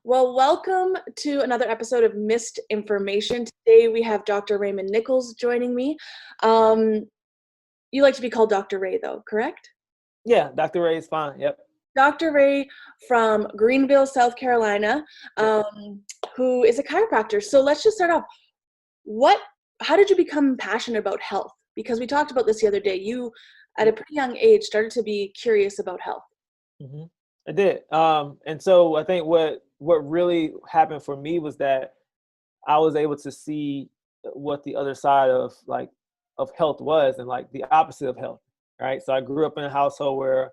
Well, welcome to another episode of Missed Information. Today we have Dr. Raymond Nichols joining me. Um, you like to be called Dr. Ray, though, correct? Yeah, Dr. Ray is fine. Yep. Dr. Ray from Greenville, South Carolina, Yep. who is a chiropractor. So let's just start off. How did you become passionate about health? Because we talked about this the other day. You, at a pretty young age, started to be curious about health. hmm I did. And so I think what really happened for me was that I was able to see what the other side of health was, and like the opposite of health, right? So I grew up in a household where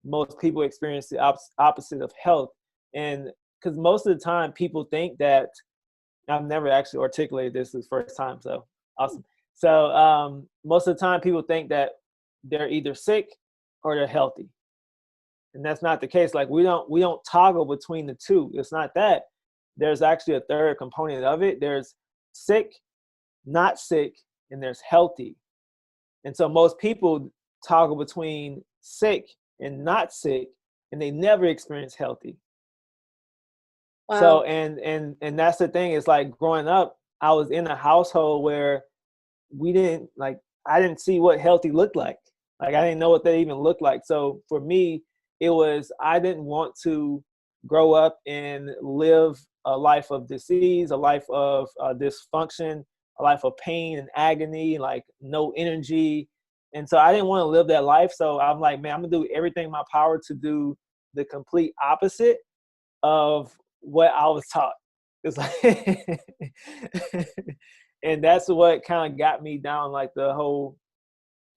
most people experience the opposite of health, and because most of the time people think that I've never actually articulated this the first time, so awesome. So most of the time people think that they're either sick or they're healthy, and that's not the case. Like we don't toggle between the two. It's not that. There's actually a third component of it. There's sick, not sick, and there's healthy. And so most people toggle between sick and not sick, and they never experience healthy. Wow. So and that's the thing. It's like growing up, I was in a household where I didn't see what healthy looked like. Like I didn't know what that even looked like. So for me, it was I didn't want to grow up and live a life of disease, a life of dysfunction, a life of pain and agony, like no energy. And so I didn't want to live that life. So I'm like, man, I'm gonna do everything in my power to do the complete opposite of what I was taught. It's like, and that's what kind of got me down like the whole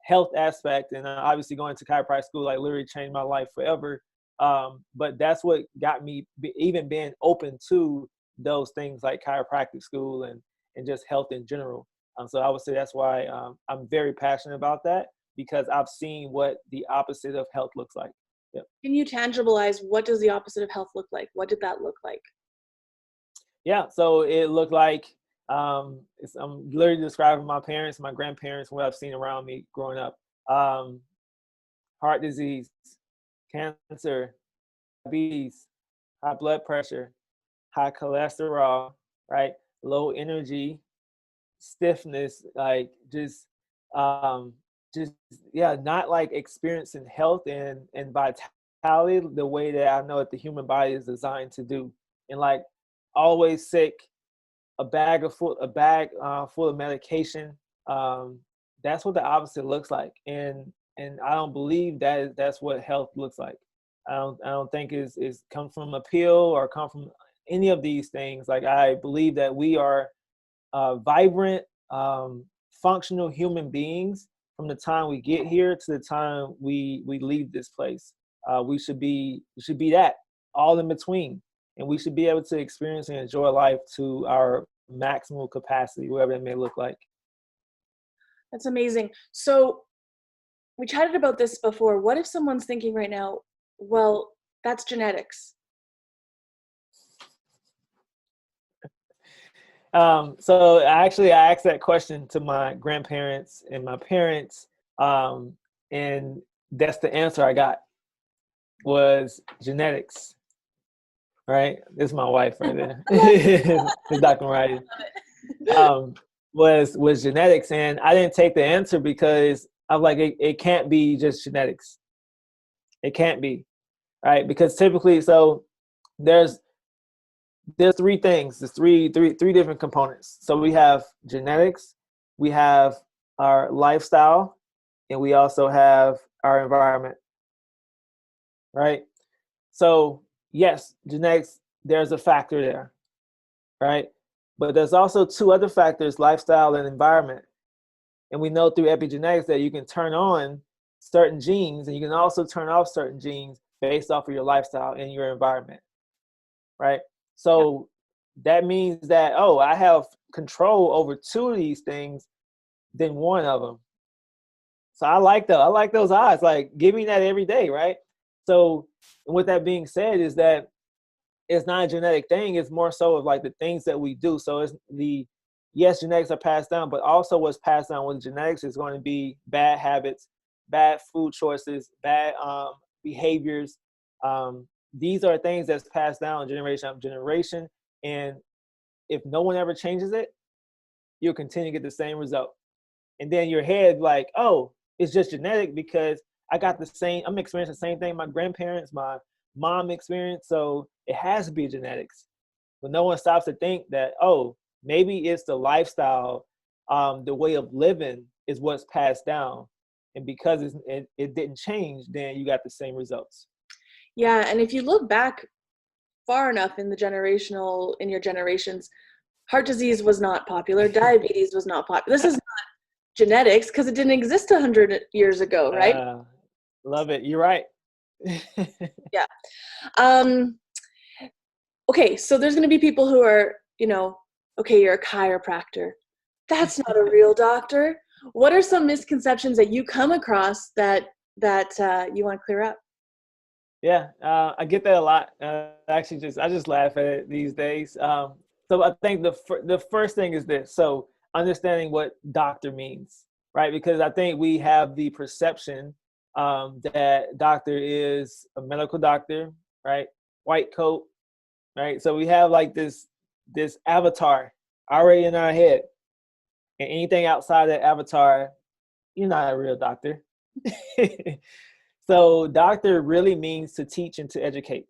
health aspect. And obviously going to chiropractic school like literally changed my life forever. But that's what got me even being open to those things like chiropractic school and just health in general. So I would say that's why I'm very passionate about that, because I've seen what the opposite of health looks like. Yep. Can you tangibilize what does the opposite of health look like? What did that look like? Yeah, so it looked like I'm literally describing my parents, my grandparents, what I've seen around me growing up. Heart disease, cancer, diabetes, high blood pressure, high cholesterol, right? Low energy, stiffness, like um, just yeah, not like experiencing health and vitality the way that I know that the human body is designed to do, and like always sick, a bag full of medication. That's what the opposite looks like, and I don't believe that's what health looks like. I don't think is come from a pill or come from any of these things. Like I believe that we are vibrant, functional human beings from the time we get here to the time we leave this place. We should be that all in between, and we should be able to experience and enjoy life to our maximal capacity, whatever it may look like. That's amazing. So we chatted about this before. What if someone's thinking right now, well, that's genetics? So actually, I asked that question to my grandparents and my parents, and that's the answer I got was genetics. Right, this is my wife right there. It's Dr. Mariah. Um, was genetics, and I didn't take the answer because I was like, it can't be just genetics. It can't be, right? Because typically, so there's three things. There's three different components. So we have genetics, we have our lifestyle, and we also have our environment, right? So yes, genetics, there's a factor there, right? But there's also two other factors, lifestyle and environment. And we know through epigenetics that you can turn on certain genes and you can also turn off certain genes based off of your lifestyle and your environment, right? So that means that, oh, I have control over two of these things than one of them. So I like those odds. Like, give me that every day, right? So with that being said, is that it's not a genetic thing. It's more so of like the things that we do. So it's yes, genetics are passed down, but also what's passed down with genetics is going to be bad habits, bad food choices, bad behaviors, these are things that's passed down generation after generation. And if no one ever changes it, you'll continue to get the same result. And then your head like, oh, it's just genetic because I'm experiencing the same thing my grandparents, my mom experienced. So it has to be genetics. But no one stops to think that, oh, maybe it's the lifestyle, the way of living is what's passed down. And because it didn't change, then you got the same results. Yeah, and if you look back far enough in your generations, heart disease was not popular, diabetes was not popular. This is not genetics because it didn't exist 100 years ago, right? Love it. You're right. Yeah. Okay, so there's going to be people who are, okay, you're a chiropractor. That's not a real doctor. What are some misconceptions that you come across that you want to clear up? Yeah, I get that a lot. I just laugh at it these days. So I think the first thing is this. So understanding what doctor means, right? Because I think we have the perception that doctor is a medical doctor, right? White coat, right? So we have like this avatar already in our head, and anything outside that avatar, you're not a real doctor. So doctor really means to teach and to educate.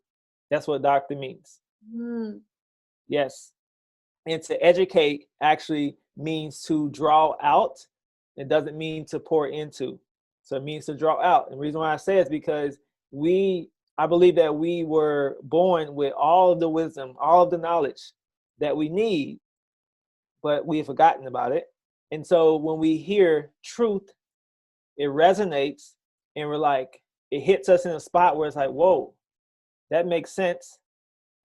That's what doctor means. Mm. Yes. And to educate actually means to draw out. It doesn't mean to pour into. So it means to draw out. And the reason why I say it is because I believe that we were born with all of the wisdom, all of the knowledge that we need, but we've forgotten about it. And so when we hear truth, it resonates, and we're like, it hits us in a spot where it's like, whoa, that makes sense,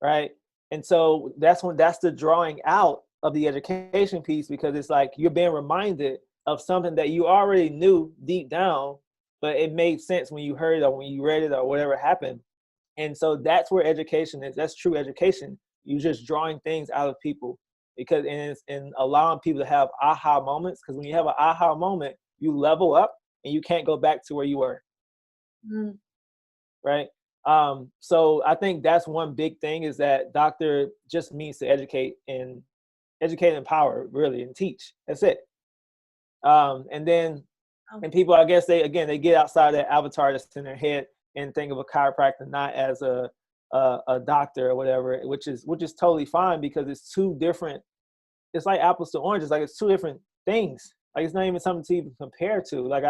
right? And so that's the drawing out of the education piece, because it's like you're being reminded of something that you already knew deep down, but it made sense when you heard it or when you read it or whatever happened. And so that's where education is. That's true education. You're just drawing things out of people, and allowing people to have aha moments. Because when you have an aha moment, you level up and you can't go back to where you were. Mm. Right. So I think that's one big thing, is that doctor just means to educate and empower, really, and teach. That's it. And then, and people, I guess they get outside that avatar that's in their head and think of a chiropractor not as a doctor or whatever, which is totally fine, because it's two different. It's like apples to oranges. Like, it's two different things. Like, it's not even something to even compare to. Like,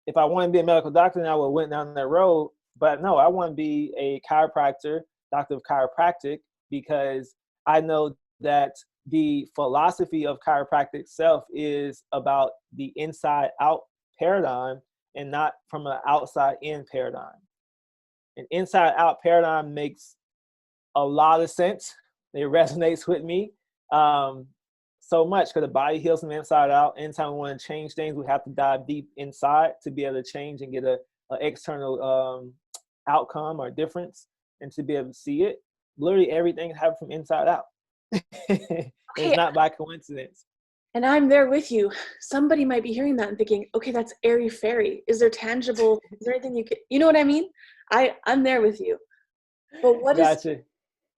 if I want to be a medical doctor, then I would have went down that road. But no, I want to be a chiropractor, doctor of chiropractic, because I know that the philosophy of chiropractic itself is about the inside out paradigm and not from an outside in paradigm. An inside out paradigm makes a lot of sense. It resonates with me so much, because the body heals from the inside out. Anytime we want to change things, we have to dive deep inside to be able to change and get a external outcome or difference, and to be able to see it. Literally everything happens from inside out. It's Okay, not by coincidence. and I'm there with you. Somebody might be hearing that and thinking, okay, that's airy fairy. Is there anything you know what I mean? I'm there with you. But Gotcha.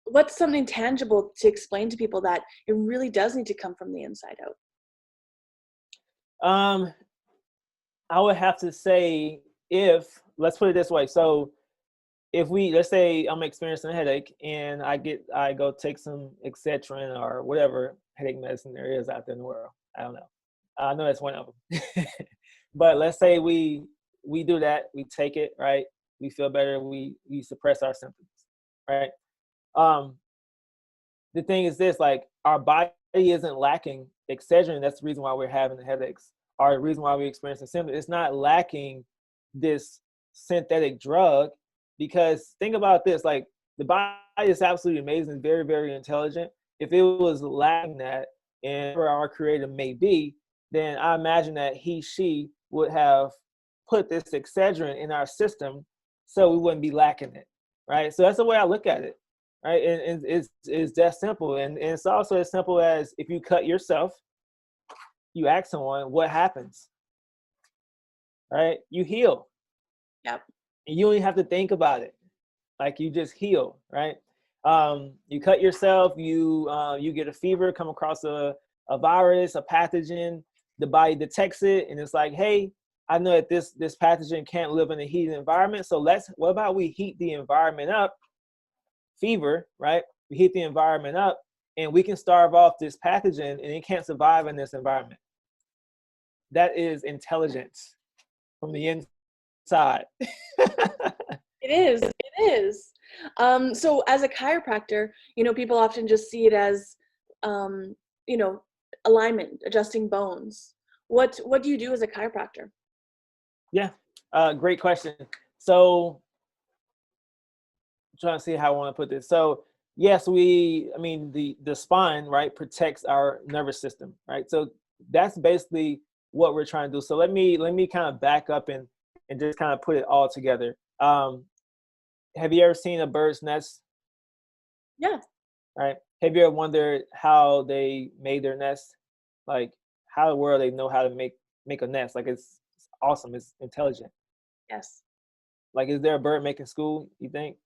what's something tangible to explain to people that it really does need to come from the inside out? I would have to say, let's put it this way. So let's say I'm experiencing a headache and I go take some Excedrin or whatever headache medicine there is out there in the world. I don't know. I know that's one of them. But let's say we do that, we take it, right? We feel better, we suppress our symptoms, right? The thing is this, like, our body isn't lacking Excedrin. That's the reason why we're having the headaches, or the reason why we're experiencing symptoms. It's not lacking this synthetic drug, because think about this, like, the body is absolutely amazing, very, very intelligent. If it was lacking that, and where our creator may be, then I imagine that she would have put this Excedrin in our system so we wouldn't be lacking it, right? So that's the way I look at it, right? And it's that simple. And it's also as simple as, if you cut yourself, you ask someone, what happens, right? You heal. Yep. And you don't even have to think about it. like you just heal, right? You cut yourself, you get a fever, come across a virus, a pathogen, the body detects it, and it's like, hey, I know that this pathogen can't live in a heated environment, so what about we heat the environment up, fever, right? We heat the environment up, and we can starve off this pathogen, and it can't survive in this environment. That is intelligence from the inside. It is. It is. So as a chiropractor, people often just see it as, you know, alignment, adjusting bones. What do you do as a chiropractor? Yeah, great question. So I'm trying to see how I want to put this. So yes, I mean, the spine, right, protects our nervous system, right? So that's basically what we're trying to do. So let me kind of back up and just kind of put it all together. Have you ever seen a bird's nest? Yeah. Right? Have you ever wondered how they made their nest? Like, how in the world they know how to make a nest? Like, it's awesome. It's intelligent. Yes. Like, is there a bird making school, you think?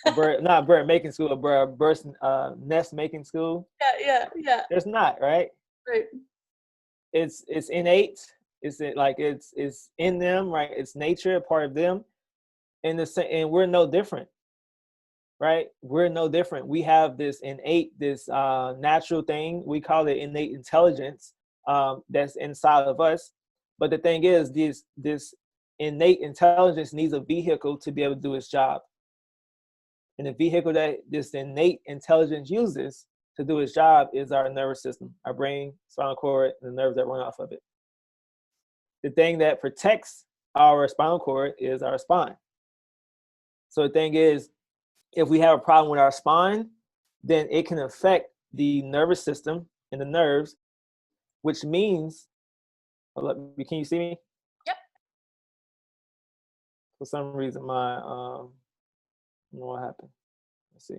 A bird, not a bird making school, a bird's nest making school? Yeah. Yeah. Yeah. There's not, right? Right. It's innate. It's in them, right? It's nature, a part of them. And we're no different, right? We're no different. We have this innate, this natural thing. We call it innate intelligence, that's inside of us. But the thing is, this innate intelligence needs a vehicle to be able to do its job. And the vehicle that this innate intelligence uses to do its job is our nervous system, our brain, spinal cord, and the nerves that run off of it. The thing that protects our spinal cord is our spine. So the thing is, if we have a problem with our spine, then it can affect the nervous system and the nerves, which means, can you see me? Yep. For some reason, I don't know what happened. Let's see.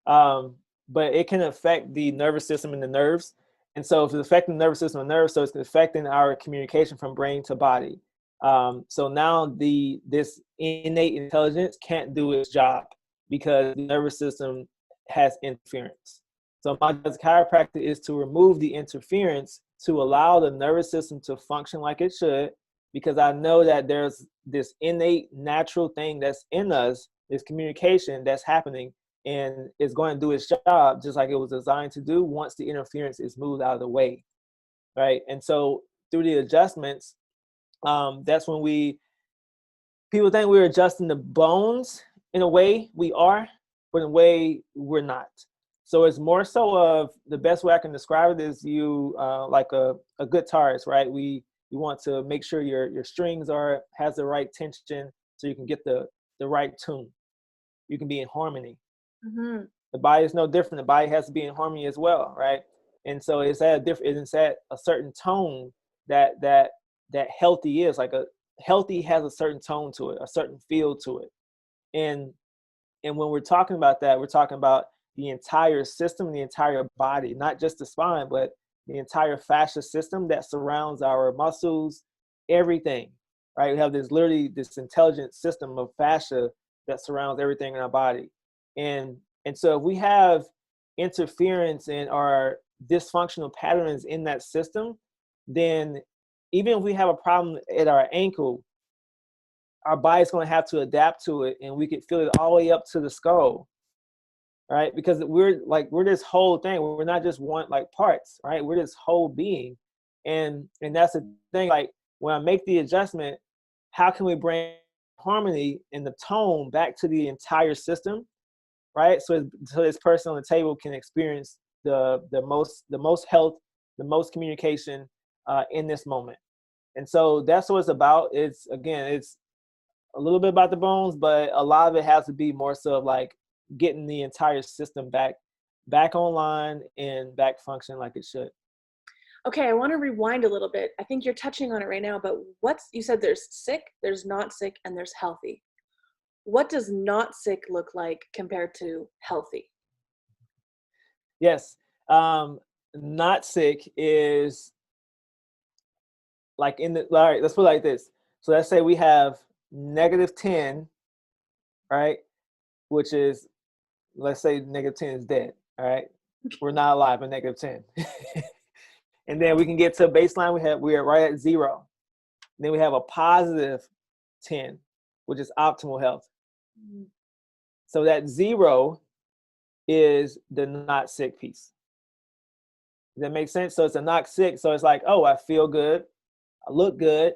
But it can affect the nervous system and the nerves. And so if it's affecting the nervous system and nerves, so it's affecting our communication from brain to body. So now this innate intelligence can't do its job because the nervous system has interference. So my job as a chiropractor is to remove the interference to allow the nervous system to function like it should, because I know that there's this innate natural thing that's in us, this communication that's happening, and it's going to do its job just like it was designed to do once the interference is moved out of the way, right? And so through the adjustments, that's when people think we're adjusting the bones. In a way we are, but in a way we're not. So it's more so of, the best way I can describe it is you like a guitarist, right? You want to make sure your strings has the right tension so you can get the right tune. You can be in harmony. Mm-hmm. The body is no different. The body has to be in harmony as well, right? And so it's at a certain tone that healthy is. Like a healthy has a certain tone to it, a certain feel to it. And when we're talking about that, we're talking about the entire system, the entire body, not just the spine, but the entire fascia system that surrounds our muscles, everything, right? We have this intelligent system of fascia that surrounds everything in our body. And so if we have interference and our dysfunctional patterns in that system, then even if we have a problem at our ankle, our body's going to have to adapt to it, and we could feel it all the way up to the skull, right? Because we're this whole thing. We're not just one, like, parts, right? We're this whole being. And that's the thing. Like, when I make the adjustment, how can we bring harmony and the tone back to the entire system, right? So this person on the table can experience the most health, the most communication in this moment. And so that's what it's about. It's a little bit about the bones, but a lot of it has to be more so of like getting the entire system back online and back functioning like it should. Okay, I want to rewind a little bit. I think you're touching on it right now, but you said there's sick, there's not sick, and there's healthy. What does not sick look like compared to healthy? Yes. Not sick is like all right, let's put it like this. So let's say we have -10, right? which is, let's say -10 is dead. All right, we're not alive at -10. And then we can get to a baseline. We are right at 0. Then we have a +10, which is optimal health. Mm. So that 0 is the not sick piece. Does that make sense? So it's a not sick. So it's like, oh, I feel good, I look good.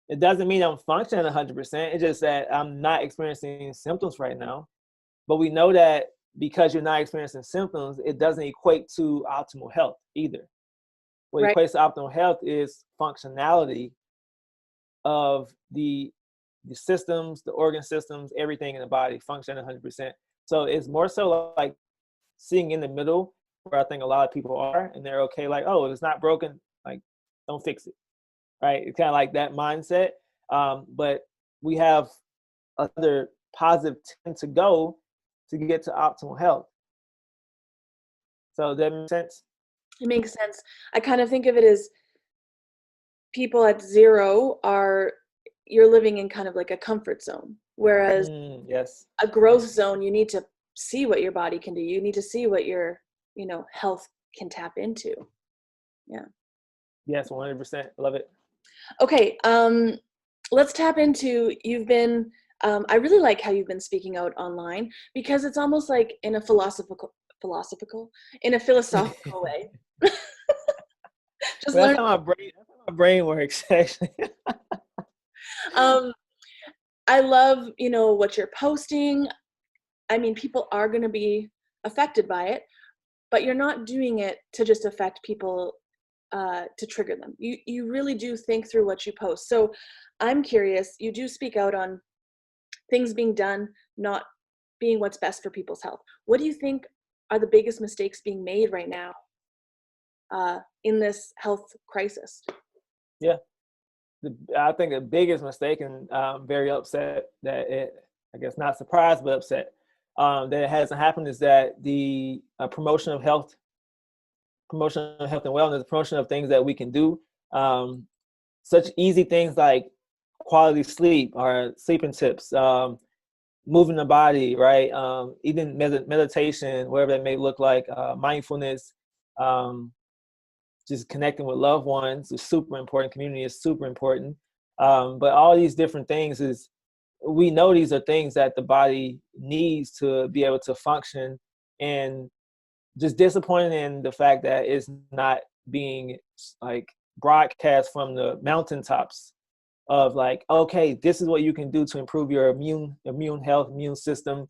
It doesn't mean I'm functioning 100%. It's just that I'm not experiencing symptoms right now. But we know that because you're not experiencing symptoms, it doesn't equate to optimal health either. What Right. equates to optimal health is functionality of the systems, the organ systems, everything in the body functioning 100%. So it's more so like seeing in the middle, where I think a lot of people are, and they're okay, like, oh, if it's not broken, like, don't fix it, right? It's kind of like that mindset. But we have other positive 10 to go to get to optimal health. So that makes sense? It makes sense. I kind of think of it as people at 0 you're living in kind of like a comfort zone, whereas Yes. a growth zone, you need to see what your body can do. You need to see what your, health can tap into. Yeah. Yes, 100%. Love it. Okay, let's tap into I really like how you've been speaking out online, because it's almost like in a philosophical way. Just Well, learn. that's how my brain works, actually. Um, I love, what you're posting. I mean, people are going to be affected by it, but you're not doing it to just affect people, to trigger them. You really do think through what you post. So I'm curious, you do speak out on things being done not being what's best for people's health. What do you think are the biggest mistakes being made right now, in this health crisis? Yeah. I think the biggest mistake, and very upset that I guess not surprised, but upset that it hasn't happened, is that the promotion of health and wellness, promotion of things that we can do, such easy things like quality sleep or sleeping tips, moving the body, right? Even meditation, whatever that may look like, mindfulness, just connecting with loved ones is super important. Community is super important. But all these different things we know these are things that the body needs to be able to function, and just disappointed in the fact that it's not being like broadcast from the mountaintops of like, okay, this is what you can do to improve your immune health, immune system,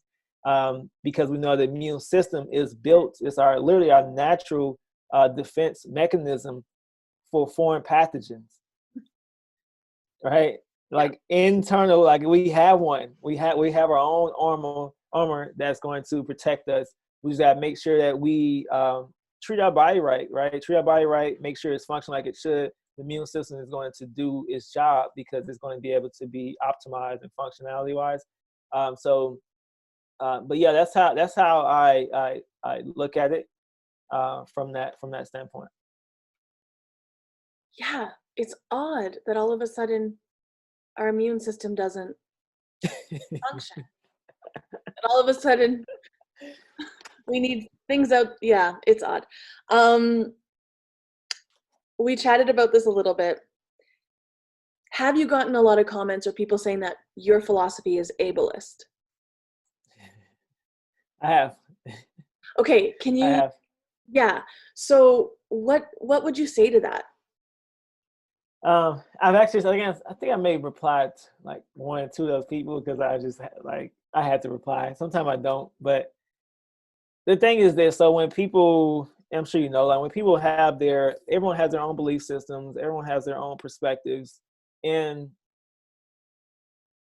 because we know the immune system is built. It's literally our natural defense mechanism for foreign pathogens, right? Like internal, like we have one. We have our own armor that's going to protect us. We just gotta make sure that we treat our body right, right? Treat our body right. Make sure it's functioning like it should. The immune system is going to do its job because it's going to be able to be optimized and functionality wise. But yeah, that's how I look at it from that standpoint. Yeah, it's odd that all of a sudden our immune system doesn't function. And all of a sudden we need things out. Yeah, it's odd. We chatted about this a little bit. Have you gotten a lot of comments or people saying that your philosophy is ableist? I have. Okay, can I you? have. Yeah. So what would you say to that? I've actually, again, I think I may have replied to like 1 or 2 of those people because I just I had to reply. Sometimes I don't, but the thing is this: so when people, I'm sure you know, like when people everyone has their own belief systems, everyone has their own perspectives, and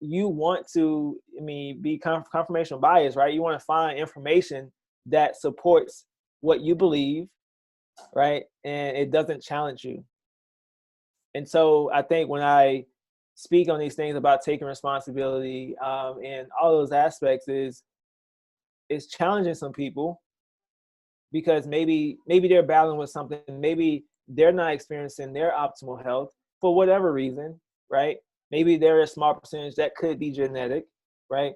you want to, be confirmation bias, right? You want to find information that supports what you believe, right? And it doesn't challenge you. And so I think when I speak on these things about taking responsibility, and all those aspects, is challenging some people because maybe they're battling with something, maybe they're not experiencing their optimal health for whatever reason, right? Maybe they're a small percentage that could be genetic, right?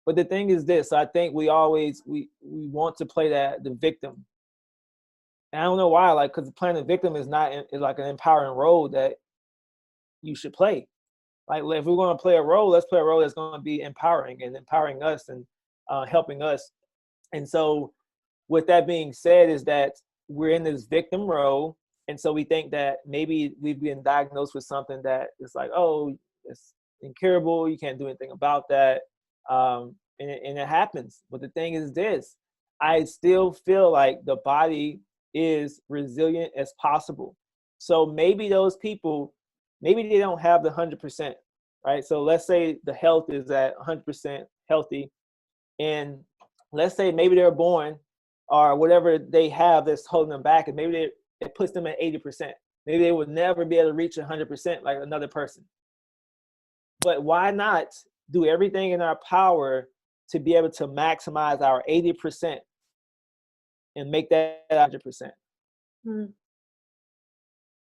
But the thing is this, I think we always, we want to play the victim. And I don't know why, like, because playing the victim is not is like an empowering role that you should play. Like, if we're going to play a role, let's play a role that's going to be empowering and empowering us and helping us. And so with that being said, is that we're in this victim role. And so we think that maybe we've been diagnosed with something that is like, oh, it's incurable. You can't do anything about that. And it happens. But the thing is this, I still feel like the body is resilient as possible. So maybe those people, maybe they don't have the 100%, right? So let's say the health is at 100% healthy. And let's say maybe they're born or whatever they have that's holding them back, and maybe it puts them at 80%. Maybe they would never be able to reach 100% like another person. But why not do everything in our power to be able to maximize our 80% and make that 100%? Mm.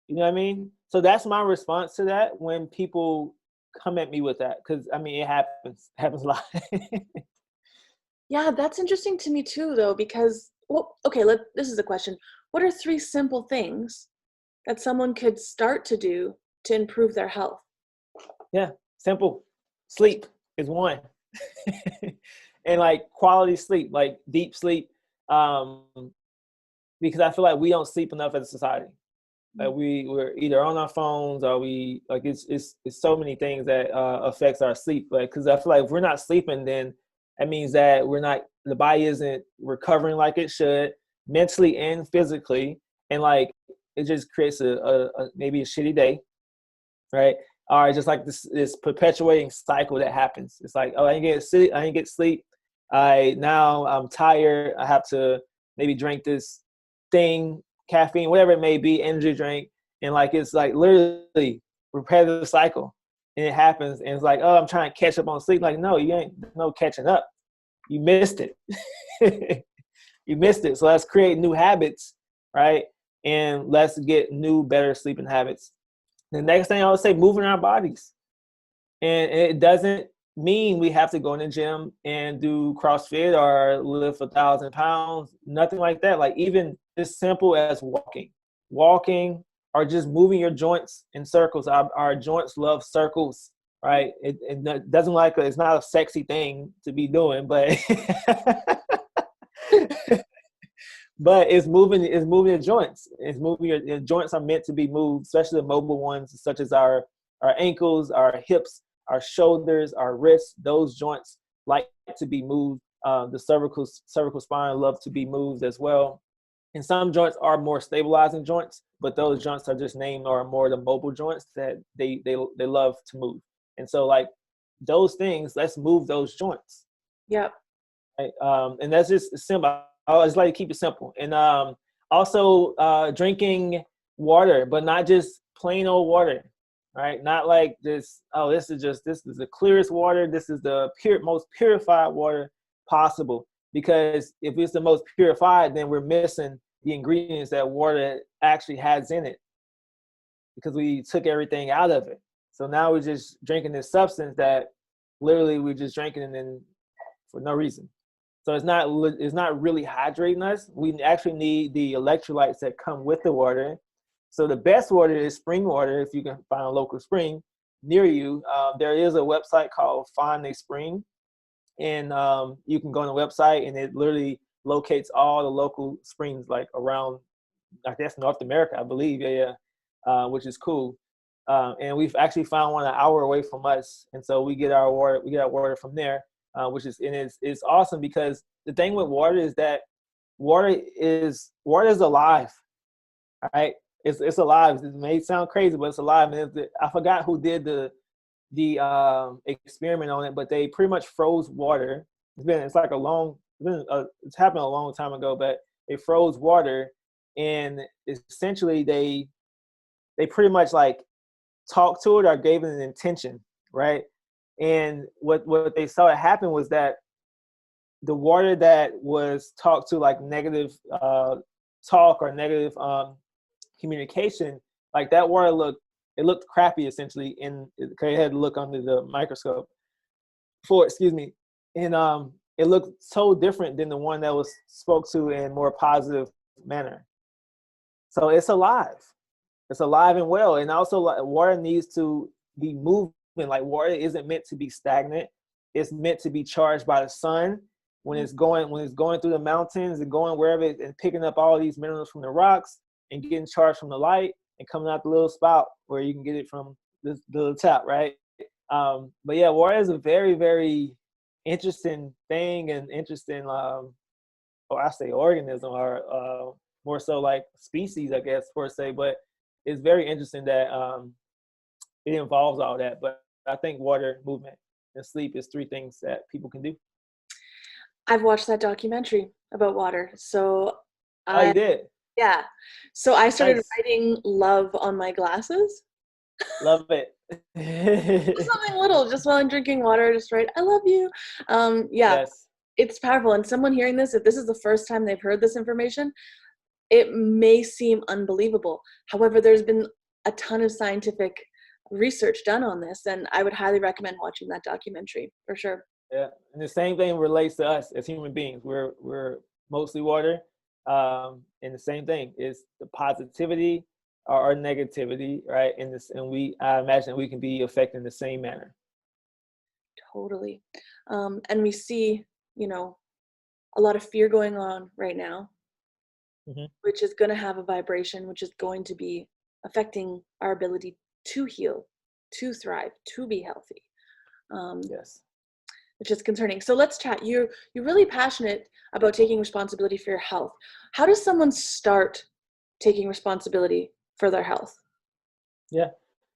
You know what I mean? So that's my response to that when people come at me with that, because I mean, it happens a lot. Yeah, that's interesting to me too, though, because, well, okay, this is a question. What are 3 simple things that someone could start to do to improve their health? Yeah, simple. Sleep is one. And like quality sleep, like deep sleep, because I feel like we don't sleep enough as a society. Like we're either on our phones or we like it's so many things that affects our sleep. But because I feel like if we're not sleeping, then that means that the body isn't recovering like it should, mentally and physically, and like it just creates a maybe a shitty day, right? Or just like this perpetuating cycle that happens. It's like, oh, I didn't get sleep. Now I'm tired. I have to maybe drink this thing, caffeine, whatever it may be, energy drink, and like it's like literally repetitive cycle, and it happens, and it's like, oh, I'm trying to catch up on sleep. Like, no, you ain't no catching up. You missed it. You missed it. So let's create new habits, right? And let's get new, better sleeping habits. The next thing I would say, moving our bodies, and it doesn't mean we have to go in the gym and do CrossFit or lift 1,000 pounds, nothing like that. Like even as simple as walking or just moving your joints in circles. Our joints love circles, right? It doesn't like it's not a sexy thing to be doing, but but it's moving your joints. It's moving your joints are meant to be moved, especially the mobile ones such as our ankles, our hips, our shoulders, our wrists. Those joints like to be moved. The cervical spine love to be moved as well. And some joints are more stabilizing joints, but those joints are just named or more the mobile joints that they love to move. And so like those things, let's move those joints. Yep. Right? And that's just simple. I always like to keep it simple. And also drinking water, but not just plain old water, right? Not like this, oh, this is the clearest water. This is the most purified water possible. Because if it's the most purified, then we're missing the ingredients that water actually has in it because we took everything out of it. So now we're just drinking this substance that literally we're just drinking it in for no reason. So it's not really hydrating us. We actually need the electrolytes that come with the water. So the best water is spring water. If you can find a local spring near you, there is a website called Find a Spring. And you can go on the website and it literally locates all the local springs like around, I guess, North America, I believe. Which is cool. And we've actually found one an hour away from us. And so we get our water from there, which is, and it's awesome because the thing with water is that water is alive, right? It's alive. It may sound crazy, but it's alive. And I forgot who did the experiment on it, but they pretty much froze water. It's happened a long time ago, but they froze water, and essentially they pretty much like talked to it or gave it an intention, right? And what they saw it happen was that the water that was talked to, like negative talk or negative communication, like that water looked crappy essentially, and it had to look under the microscope for, excuse me. and it looked so different than the one that was spoke to in more positive manner. So it's alive. It's alive and well. And also, like, water needs to be moving. Like, water isn't meant to be stagnant. It's meant to be charged by the sun when it's going through the mountains and going wherever and picking up all these minerals from the rocks and getting charged from the light and coming out the little spout where you can get it from the little tap, right? But yeah, water is a very, very interesting thing and interesting, or I say organism, or more so like species, I guess, per se. But it's very interesting that it involves all that. But I think water, movement, and sleep is three things that people can do. I've watched that documentary about water. So Oh, you I, did? yeah. So I started Nice. writing love on my glasses. Love it. Just something little, just while I'm drinking water, just write, I love you. Yeah, Yes. it's powerful. And someone hearing this, if this is the first time they've heard this information, it may seem unbelievable. However, there's been a ton of scientific research done on this, and I would highly recommend watching that documentary for sure. Yeah. And the same thing relates to us as human beings. We're mostly water. And the same thing is the positivity or negativity, right? And this, and I imagine we can be affected in the same manner. Totally. And we see, a lot of fear going on right now, Hmm. which is going to have a vibration, which is going to be affecting our ability to heal, to thrive, to be healthy, Yes. which is concerning. So let's chat. You're really passionate about taking responsibility for your health. How does someone start taking responsibility for their health? Yeah.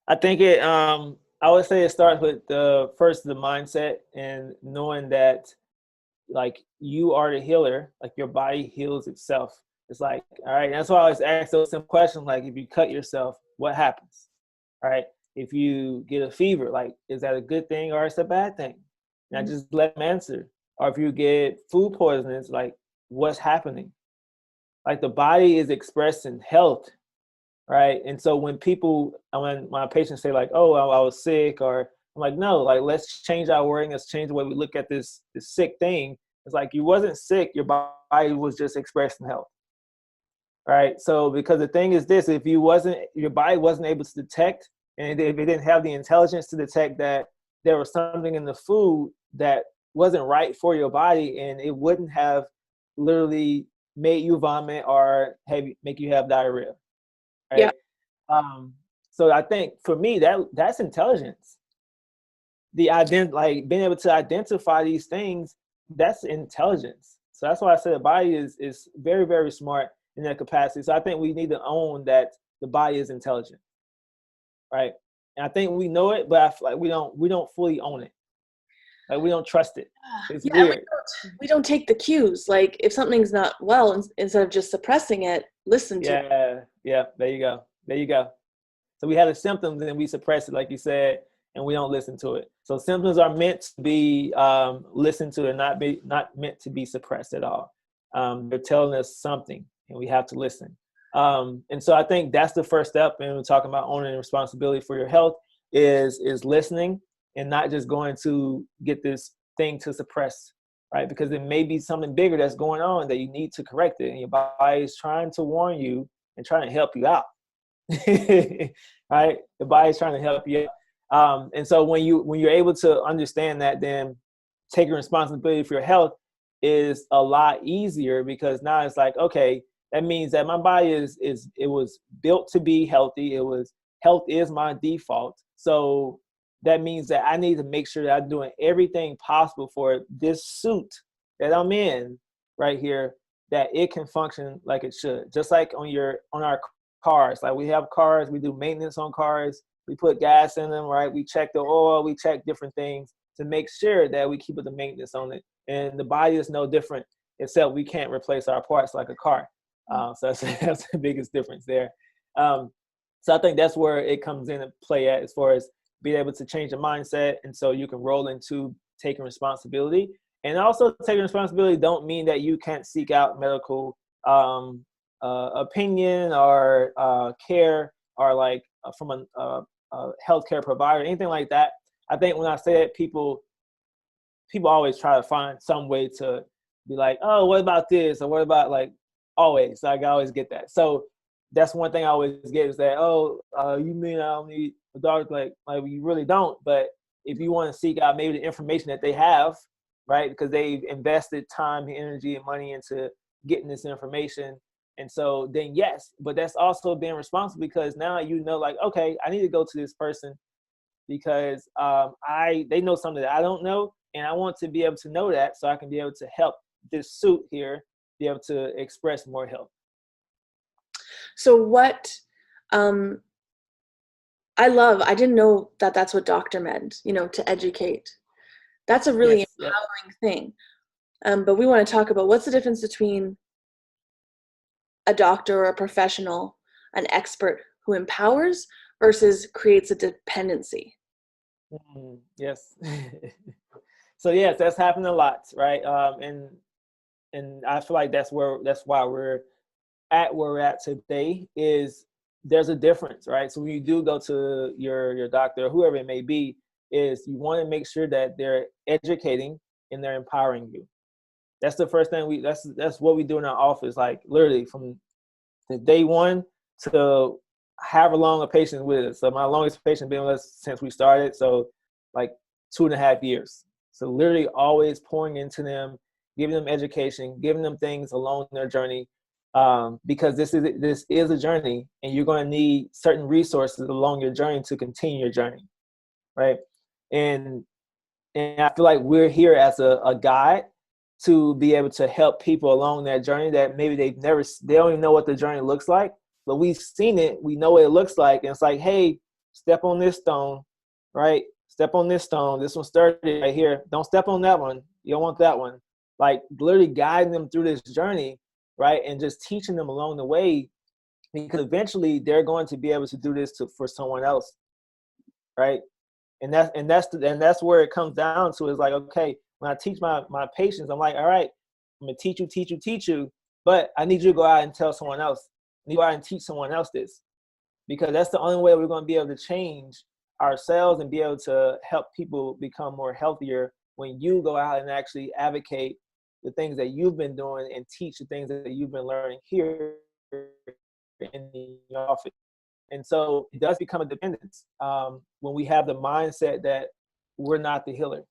I think I would say it starts with the mindset and knowing that, like, you are the healer, like your body heals itself. It's like, all right, that's why I always ask those simple questions, like, if you cut yourself, what happens? All right. If you get a fever, like, is that a good thing or it's a bad thing? And I just let them answer. Or if you get food poisoning, it's like, what's happening? Like, the body is expressing health, right? And so when my patients say, like, oh, I was sick, or I'm like, no, like, let's change our wording. Let's change the way we look at this sick thing. It's like, you wasn't sick. Your body was just expressing health, right? So because the thing is this, if your body wasn't able to detect, and if it didn't have the intelligence to detect that there was something in the food that wasn't right for your body, and it wouldn't have literally made you vomit or make you have diarrhea, Yeah. right? So I think for me that's intelligence. Like, being able to identify these things, that's intelligence. So that's why I said the body is very, very smart in that capacity. So I think we need to own that the body is intelligent, right? And I think we know it, but I feel like we don't fully own it. Like, we don't trust it. It's Yeah, and weird. we don't take the cues. Like, if something's not well, instead of just suppressing it, listen to it. Yeah. There you go. So we have the symptoms and we suppress it, like you said, and we don't listen to it. So symptoms are meant to be listened to, and not meant to be suppressed at all. They're telling us something, and we have to listen. And so I think that's the first step. And we're talking about owning responsibility for your health is listening, and not just going to get this thing to suppress, right? Because it may be something bigger that's going on that you need to correct it, and your body is trying to warn you and trying to help you out. Right? The body's trying to help you. And so when you're able to understand that, then taking responsibility for your health is a lot easier, because now it's like, okay, that means that my body it was built to be healthy. Health is my default. So that means that I need to make sure that I'm doing everything possible for this suit that I'm in right here, that it can function like it should. Just like on our cars. Like, we have cars, we do maintenance on cars, we put gas in them, right? We check the oil, we check different things to make sure that we keep the maintenance on it. And the body is no different, except we can't replace our parts like a car. So that's the biggest difference there. So I think that's where it comes into play at, as far as being able to change the mindset. And so you can roll into taking responsibility. And also, taking responsibility don't mean that you can't seek out medical opinion or care, or like from a healthcare provider, anything like that. I think when I say it, people people always try to find some way to be like, oh, what about this? Or what about like always? Like I always get that. So that's one thing I always get is that, oh, you mean I don't need a doctor? Like you really don't. But if you want to seek out maybe the information that they have, right? Because they've invested time, energy, and money into getting this information. And so then yes, but that's also being responsible because now you know, like, okay, I need to go to this person because they know something that I don't know, and I want to be able to know that so I can be able to help this suit here be able to express more help. So what, I didn't know that that's what doctor meant, to educate. That's a really Yes, yep. empowering thing. But we want to talk about what's the difference between a doctor or a professional, an expert who empowers versus creates a dependency. Yes. So yes, that's happened a lot, right? And I feel like that's why we're at where we're at today is there's a difference, right? So when you do go to your doctor or whoever it may be, is you want to make sure that they're educating and they're empowering you. That's the first thing that's what we do in our office, like literally from the day one to however long a patient with us. So my longest patient been with us since we started, so like 2.5 years. So literally always pouring into them, giving them education, giving them things along their journey, because this is a journey, and you're going to need certain resources along your journey to continue your journey, right? And I feel like we're here as a guide to be able to help people along that journey that maybe they don't even know what the journey looks like, but we've seen it, we know what it looks like, and it's like, hey, step on this stone, right? Step on this stone. This one's sturdy right here. Don't step on that one. You don't want that one. Like literally guiding them through this journey, right? And just teaching them along the way, because eventually they're going to be able to do this for someone else, right? And that's where it comes down to, is like, okay, when I teach my patients, I'm like, all right, I'm gonna teach you, but I need you to go out and tell someone else. I need you to go out and teach someone else this, because that's the only way we're going to be able to change ourselves and be able to help people become more healthier, when you go out and actually advocate the things that you've been doing and teach the things that you've been learning here in the office. And so it does become a dependence when we have the mindset that we're not the healer.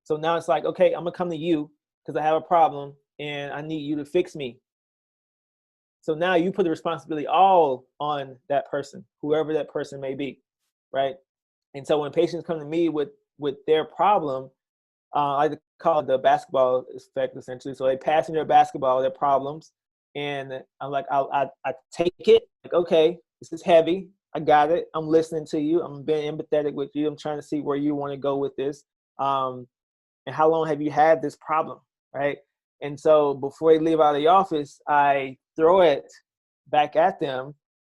So now it's like, okay, I'm gonna come to you because I have a problem and I need you to fix me. So now you put the responsibility all on that person, whoever that person may be, right? And so when patients come to me with their problem, I like to call it the basketball effect, essentially. So they pass in their basketball, their problems, and I'm like, I take it, like, okay, this is heavy. I got it. I'm listening to you. I'm being empathetic with you. I'm trying to see where you want to go with this. And how long have you had this problem, right? And so before they leave out of the office, I throw it back at them,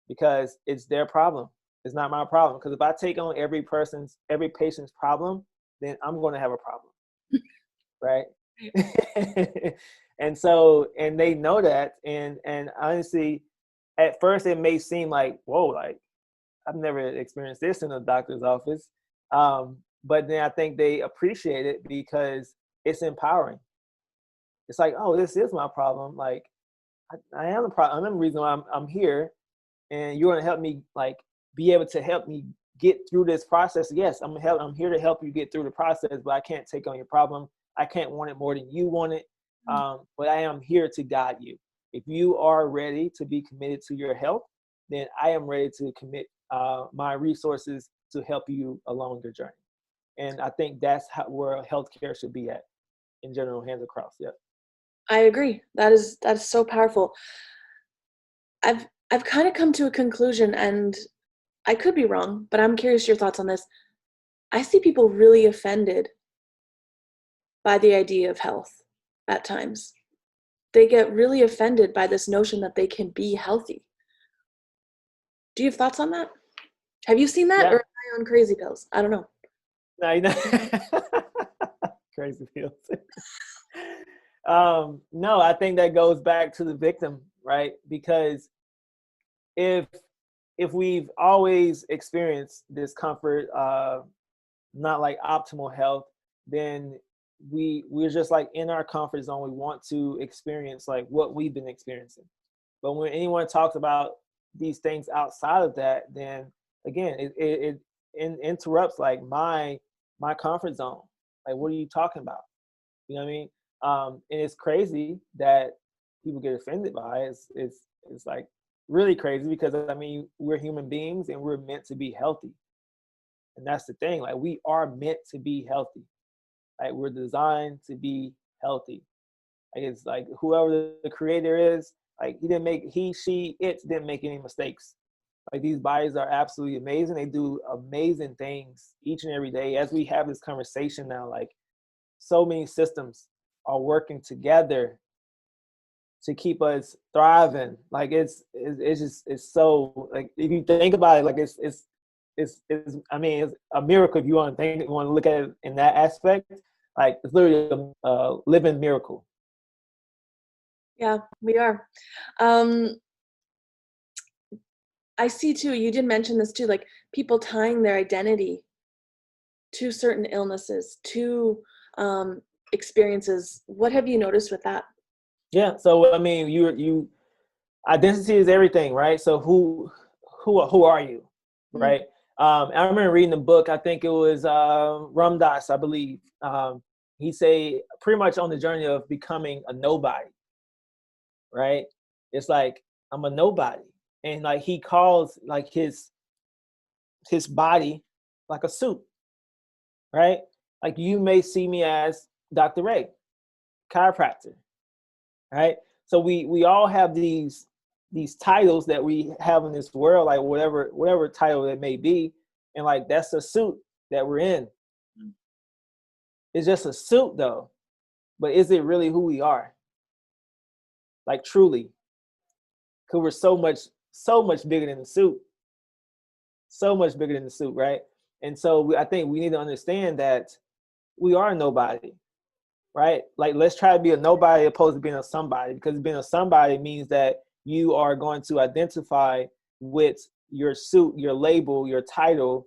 because it's their problem. It's not my problem. Because if I take on every patient's problem, then I'm going to have a problem, right? And they know that. And honestly, at first it may seem like, whoa, like I've never experienced this in a doctor's office. But then I think they appreciate it because it's empowering. It's like, oh, this is my problem. Like I am the problem. I'm the reason why I'm here, and you're gonna help me, like, be able to help me get through this process. Yes, I'm here to help you get through the process, but I can't take on your problem. I can't want it more than you want it. But I am here to guide you. If you are ready to be committed to your health, then I am ready to commit my resources to help you along your journey. And I think that's where healthcare should be at, in general, hands across. Yeah. I agree. That is so powerful. I've kind of come to a conclusion, and I could be wrong, but I'm curious your thoughts on this. I see people really offended by the idea of health at times. They get really offended by this notion that they can be healthy. Do you have thoughts on that? Have you seen that, Yeah. or am I on crazy pills? I don't know. No, you know, crazy feels. No, I think that goes back to the victim, right? Because if we've always experienced discomfort, not like optimal health, then we're just like in our comfort zone. We want to experience like what we've been experiencing. But when anyone talks about these things outside of that, then again, it interrupts like my comfort zone. Like, what are you talking about? You know what I mean? And it's crazy that people get offended by it. It's like really crazy because I mean, we're human beings and we're meant to be healthy. And that's the thing. Like, we are meant to be healthy. Like, we're designed to be healthy. Like, it's like whoever the creator is, like he, she, it didn't make any mistakes. Like, these bodies are absolutely amazing. They do amazing things each and every day. As we have this conversation now, like so many systems are working together to keep us thriving. Like it's so, like, if you think about it, like it's I mean, it's a miracle if you want to look at it in that aspect. Like, it's literally a living miracle. Yeah, we are. I see too, you did mention this too, like people tying their identity to certain illnesses, to experiences. What have you noticed with that? Yeah. So I mean, you identity is everything, right? So who are you, Mm. right? I remember reading the book. I think it was Ram Dass, I believe. He say pretty much on the journey of becoming a nobody, right? It's like, I'm a nobody, and like he calls like his body like a suit, right? Like, you may see me as Dr. Ray, chiropractor, right? So we all have these titles that we have in this world, like whatever title it may be, and like that's a suit that we're in. It's just a suit though, but is it really who we are? Like, truly, because we're so much bigger than the suit, so much bigger than the suit, right? And so I think we need to understand that we are nobody, right? Like, let's try to be a nobody opposed to being a somebody, because being a somebody means that you are going to identify with your suit, your label, your title.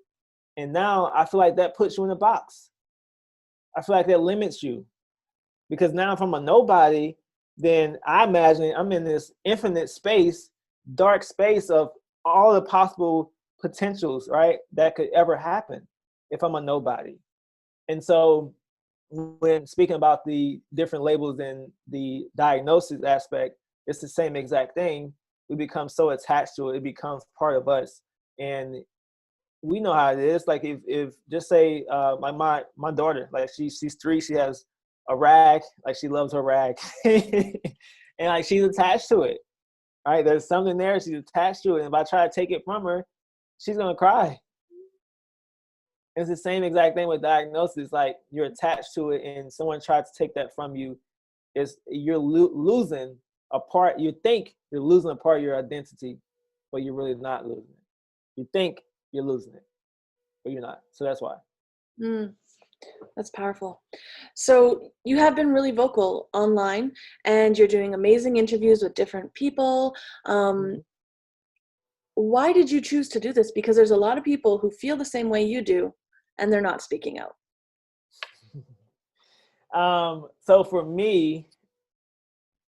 And now I feel like that puts you in a box. I feel like that limits you, because now if I'm a nobody, then I imagine I'm in this infinite space, dark space of all the possible potentials, right, that could ever happen if I'm a nobody. And so when speaking about the different labels and the diagnosis aspect, it's the same exact thing. We become so attached to it, it becomes part of us. And we know how it is. Like, if just say my daughter, like she's 3, she has a rag, like she loves her rag, and like she's attached to it. Right? There's something there, she's attached to it, and if I try to take it from her, she's gonna cry. It's the same exact thing with diagnosis. Like, you're attached to it, and someone tries to take that from you. You're losing a part. You think you're losing a part of your identity, but you're really not losing it. You think you're losing it, but you're not. So that's why. Mm, that's powerful. So you have been really vocal online, and you're doing amazing interviews with different people. Mhm. Why did you choose to do this? Because there's a lot of people who feel the same way you do, and they're not speaking out. So for me,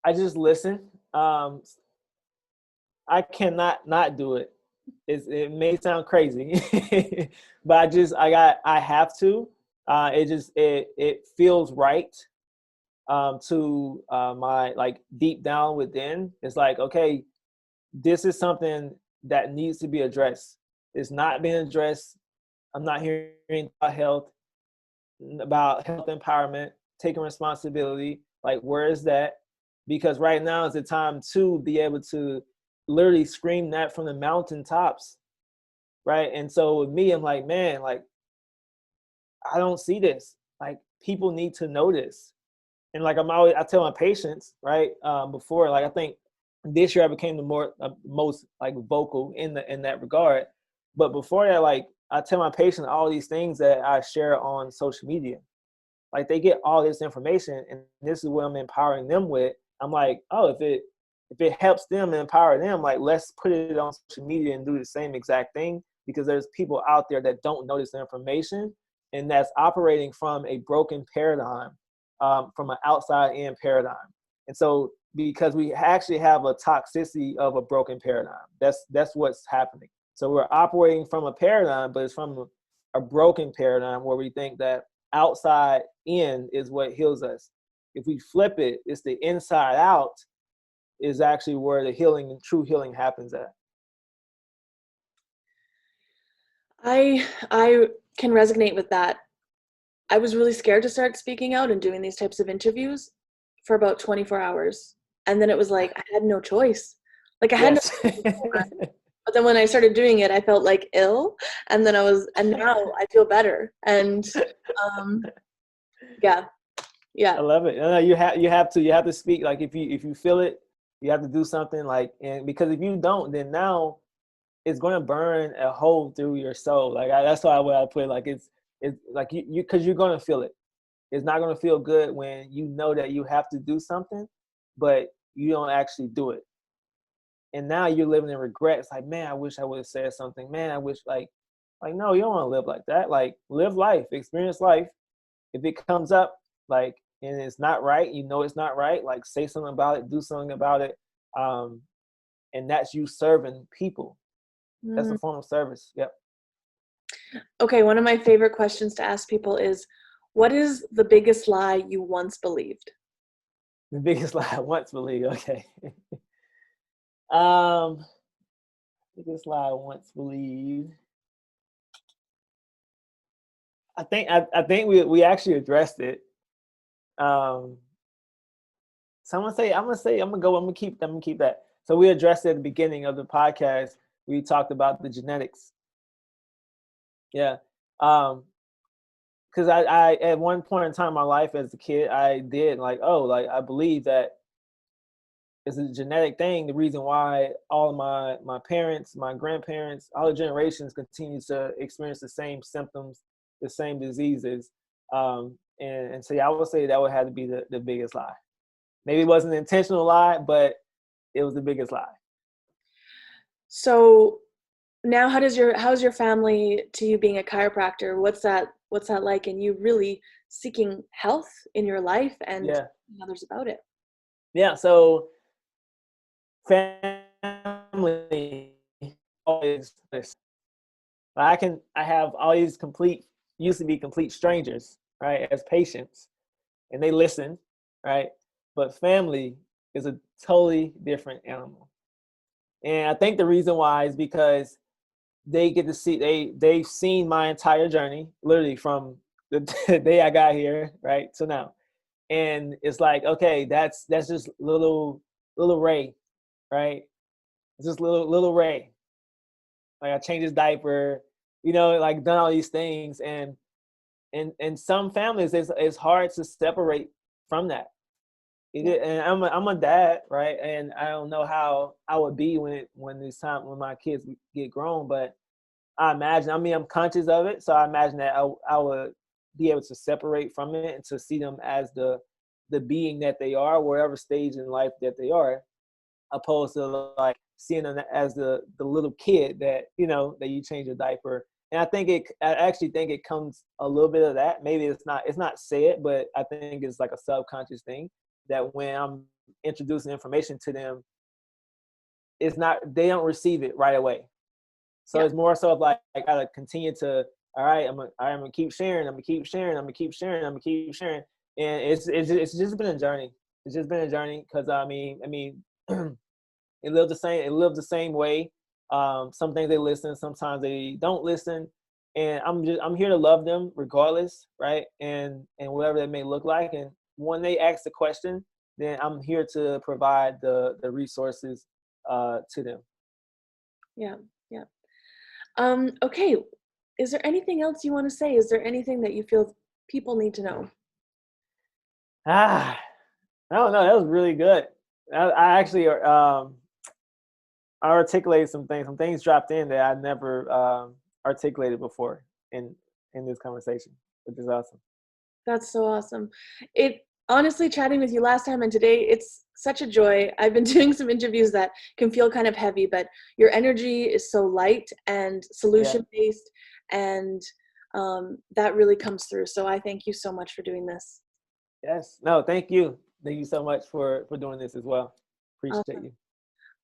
I just listen. I cannot not do it. It may sound crazy, but I have to. It feels right to my, like, deep down within. It's like, okay, this is something that needs to be addressed. It's not being addressed. I'm not hearing about health empowerment, taking responsibility. Like, where is that? Because right now is the time to be able to literally scream that from the mountaintops, right? And so with me, I'm like, man, like, I don't see this. Like, people need to know this. And like, I tell my patients, right, before, like, I think this year I became the most like vocal in that regard. But before that, like, I tell my patients all these things that I share on social media. Like, they get all this information, and this is what I'm empowering them with. I'm like, oh, if it helps them and empower them, like, let's put it on social media and do the same exact thing, because there's people out there that don't know this information and that's operating from a broken paradigm. from an outside in paradigm. And so because we actually have a toxicity of a broken paradigm, that's what's happening. So we're operating from a paradigm, but it's from a broken paradigm where we think that outside in is what heals us. If we flip it, it's the inside out is actually where the healing and true healing happens at. I can resonate with that. I was really scared to start speaking out and doing these types of interviews for about 24 hours. And then it was like I had no choice. Like I had no choice anymore. But then when I started doing it, I felt like ill. And now I feel better. And yeah. I love it. No, you have to speak. Like if you feel it, you have to do something, like, and because if you don't, then now it's going to burn a hole through your soul. Like that's why I put it, like it's like you because you're going to feel it. It's not going to feel good when you know that you have to do something, but you don't actually do it. And now you're living in regret. It's like, man, I wish I would have said something. Man, I wish like no, you don't want to live like that. Like live life, experience life. If it comes up, like, and it's not right, you know it's not right, like say something about it, do something about it. And that's you serving people. That's a form of service. Yep. Okay, one of my favorite questions to ask people is, what is the biggest lie you once believed? The biggest lie I once believed. Okay. Biggest lie I once believed. I think we actually addressed it. So I'm gonna keep that. So we addressed it at the beginning of the podcast. We talked about the genetics. Yeah. Because I at one point in time in my life as a kid, I did I believe that it's a genetic thing. The reason why all of my parents, my grandparents, all the generations continue to experience the same symptoms, the same diseases. And so I would say that would have to be the biggest lie. Maybe it wasn't an intentional lie, but it was the biggest lie. So now how's your family to you being a chiropractor? What's that like, and you really seeking health in your life and Yeah. telling others about it? Yeah. So family always this. I have all these used to be complete strangers, right, as patients, and they listen, right? But family is a totally different animal. And I think the reason why is because they get to see they've seen my entire journey, literally from the day I got here, right, to now. And it's like, okay, that's just little Ray, right? It's just little Ray. Like I changed his diaper, like done all these things, and in some families it's hard to separate from that. And I'm a dad, right? And I don't know how I would be when my kids get grown, but I imagine, I'm conscious of it, so I imagine that I would be able to separate from it and to see them as the being that they are, wherever stage in life that they are, opposed to like seeing them as the little kid that that you change your diaper. And I actually think it comes a little bit of that. Maybe it's not said, but I think it's like a subconscious thing that when I'm introducing information to them, they don't receive it right away. So it's more so of like I gotta continue to, all right, I'm gonna keep sharing, I'm gonna keep sharing, I'm gonna keep sharing, I'm gonna keep sharing. And it's just been a journey. It's just been a journey because I mean it lived the same way. Some things they listen, sometimes they don't listen. And I'm here to love them regardless, right? And whatever that may look like. And when they ask the question, then I'm here to provide the resources to them. Yeah. Okay. Is there anything else you want to say? Is there anything that you feel people need to know? I don't know. That was really good. I actually I articulated some things dropped in that I never articulated before in this conversation, which is awesome. That's so awesome. It honestly, chatting with you last time and today, it's such a joy. I've been doing some interviews that can feel kind of heavy, but your energy is so light and solution based, and that really comes through. So I thank you so much for doing this. Yes. No, thank you. Thank you so much for doing this as well. Appreciate Awesome. you.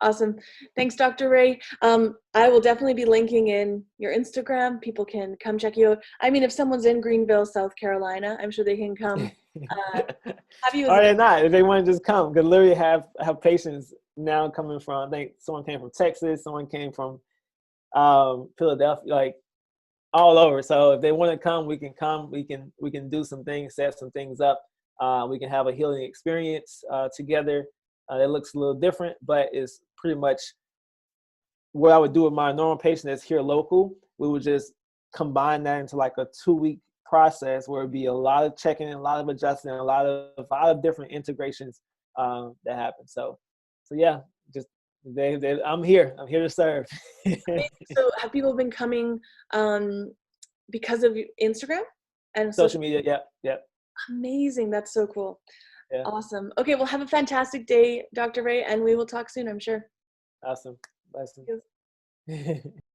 Awesome. Thanks, Dr. Ray. I will definitely be linking in your Instagram. People can come check you out. I mean, if someone's in Greenville, South Carolina, I'm sure they can come have you as Or a they're not. If they want to just come, because literally have patients now coming from. I think someone came from Texas. Someone came from Philadelphia. Like all over. So if they want to come, we can come. We can do some things, set some things up. We can have a healing experience together. It looks a little different, but it's pretty much what I would do with my normal patient that's here local. We would just combine that into like a 2-week process where it'd be a lot of checking, a lot of adjusting, a lot of different integrations that happen. So yeah, just I'm here. I'm here to serve. So have people been coming because of Instagram and social? Social media. Yep. Yep. Amazing. That's so cool. Yeah. Awesome. Okay, well, have a fantastic day, Dr. Ray, and we will talk soon, I'm sure. Awesome. Awesome.